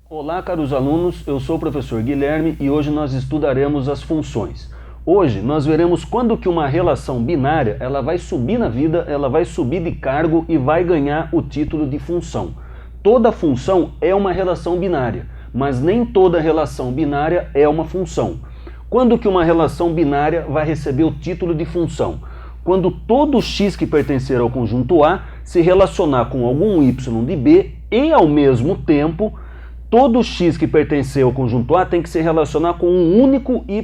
Olá, caros alunos, eu sou o professor Guilherme e hoje nós estudaremos as funções. Hoje nós veremos quando que uma relação binária ela vai subir na vida, ela vai subir de cargo e vai ganhar o título de função. Toda função é uma relação binária, mas nem toda relação binária é uma função. Quando que uma relação binária vai receber o título de função? Quando todo x que pertencer ao conjunto A se relacionar com algum y de B e, ao mesmo tempo, todo x que pertencer ao conjunto A tem que se relacionar com um único y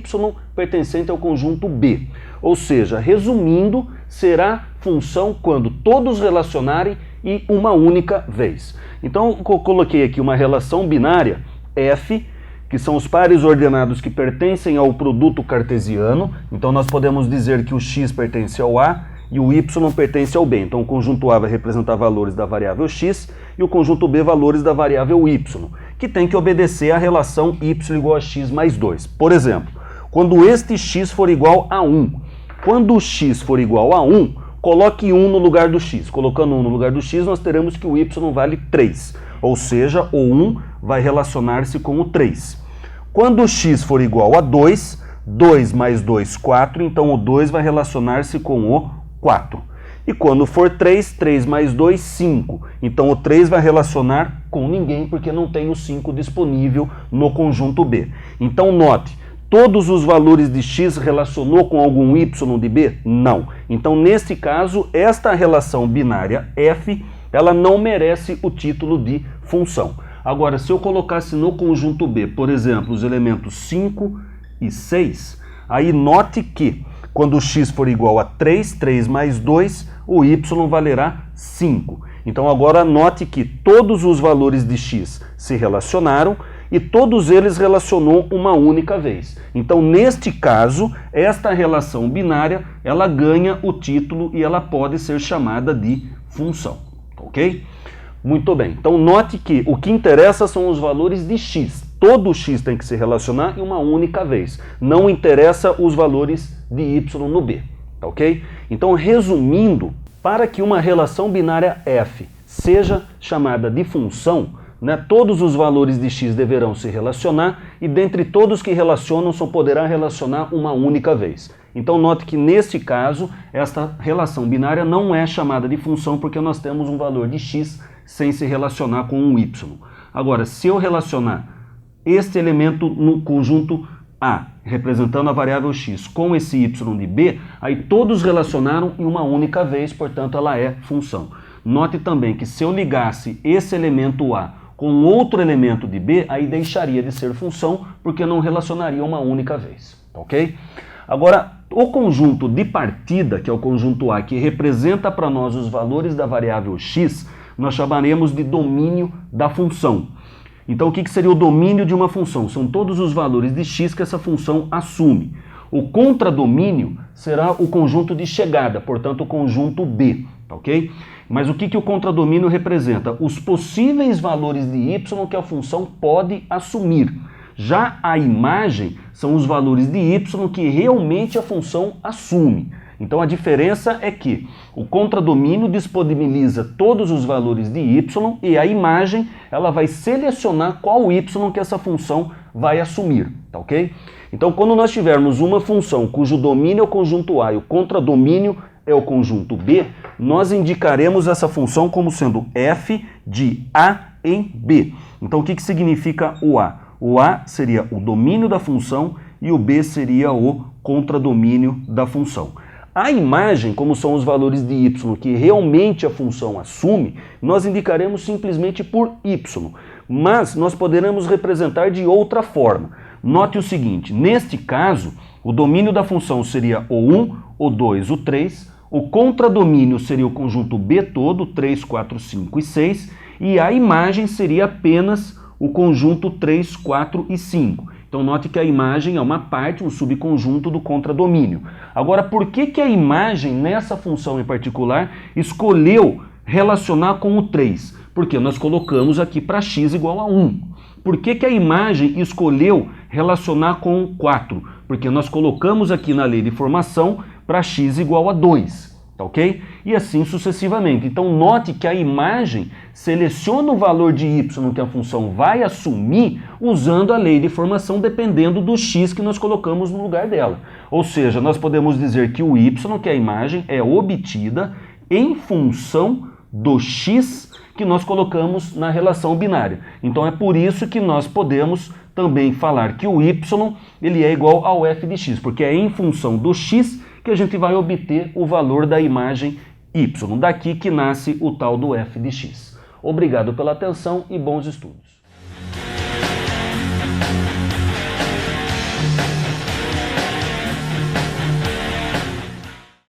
pertencente ao conjunto B. Ou seja, resumindo, será função quando todos relacionarem e uma única vez. Então, eu coloquei aqui uma relação binária, f, que são os pares ordenados que pertencem ao produto cartesiano. Então, nós podemos dizer que o x pertence ao A e o y pertence ao B. Então, o conjunto A vai representar valores da variável x e o conjunto B valores da variável y, que tem que obedecer à relação y igual a x mais 2. Por exemplo, quando este x for igual a 1. Quando o x for igual a 1, coloque 1 no lugar do x. Colocando 1 no lugar do x, nós teremos que o y vale 3. Ou seja, o 1 vai relacionar-se com o 3. Quando o x for igual a 2, 2 mais 2, 4, então o 2 vai relacionar-se com o 4. E quando for 3, 3 mais 2, 5. Então o 3 vai relacionar com ninguém, porque não tem o 5 disponível no conjunto B. Então note, todos os valores de x relacionou com algum y de B? Não. Então nesse caso, esta relação binária f, ela não merece o título de função. Agora, se eu colocasse no conjunto B, por exemplo, os elementos 5 e 6, aí note que quando o x for igual a 3, 3 mais 2, o y valerá 5. Então agora note que todos os valores de x se relacionaram e todos eles relacionou uma única vez. Então neste caso, esta relação binária, ela ganha o título e ela pode ser chamada de função. Ok? Muito bem. Então note que o que interessa são os valores de x. Todo x tem que se relacionar em uma única vez. Não interessa os valores de y no B. Ok? Então, resumindo, para que uma relação binária f seja chamada de função, né, todos os valores de x deverão se relacionar e dentre todos que relacionam só poderá relacionar uma única vez. Então note que neste caso, esta relação binária não é chamada de função porque nós temos um valor de x sem se relacionar com um y. Agora, se eu relacionar este elemento no conjunto A, representando a variável x, com esse y de B, aí todos relacionaram em uma única vez, portanto ela é função. Note também que se eu ligasse esse elemento A com outro elemento de B, aí deixaria de ser função, porque não relacionaria uma única vez. Ok? Agora, o conjunto de partida, que é o conjunto A, que representa para nós os valores da variável x, nós chamaremos de domínio da função. Então, o que seria o domínio de uma função? São todos os valores de x que essa função assume. O contradomínio será o conjunto de chegada, portanto, o conjunto B, ok? Mas o que o contradomínio representa? Os possíveis valores de y que a função pode assumir. Já a imagem são os valores de y que realmente a função assume. Então a diferença é que o contradomínio disponibiliza todos os valores de y e a imagem ela vai selecionar qual y que essa função vai assumir, tá ok? Então quando nós tivermos uma função cujo domínio é o conjunto A e o contradomínio é o conjunto B, nós indicaremos essa função como sendo f de A em B. Então o que significa o A? O A seria o domínio da função e o B seria o contradomínio da função. A imagem, como são os valores de y que realmente a função assume, nós indicaremos simplesmente por y, mas nós poderemos representar de outra forma. Note o seguinte, neste caso, o domínio da função seria o 1, o 2, o 3, o contradomínio seria o conjunto B todo, 3, 4, 5 e 6, e a imagem seria apenas o conjunto 3, 4 e 5. Então note que a imagem é uma parte, um subconjunto do contradomínio. Agora, por que a imagem, nessa função em particular, escolheu relacionar com o 3? Porque nós colocamos aqui para x igual a 1. Por que a imagem escolheu relacionar com 4? Porque nós colocamos aqui na lei de formação para x igual a 2. tá ok? E assim sucessivamente. Então note que a imagem seleciona o valor de y que a função vai assumir usando a lei de formação dependendo do x que nós colocamos no lugar dela. Ou seja, nós podemos dizer que o y, que é a imagem, é obtida em função do x que nós colocamos na relação binária. Então é por isso que nós podemos também falar que o y ele é igual ao f de x, porque é em função do x que a gente vai obter o valor da imagem y. Daqui que nasce o tal do f de x. Obrigado pela atenção e bons estudos.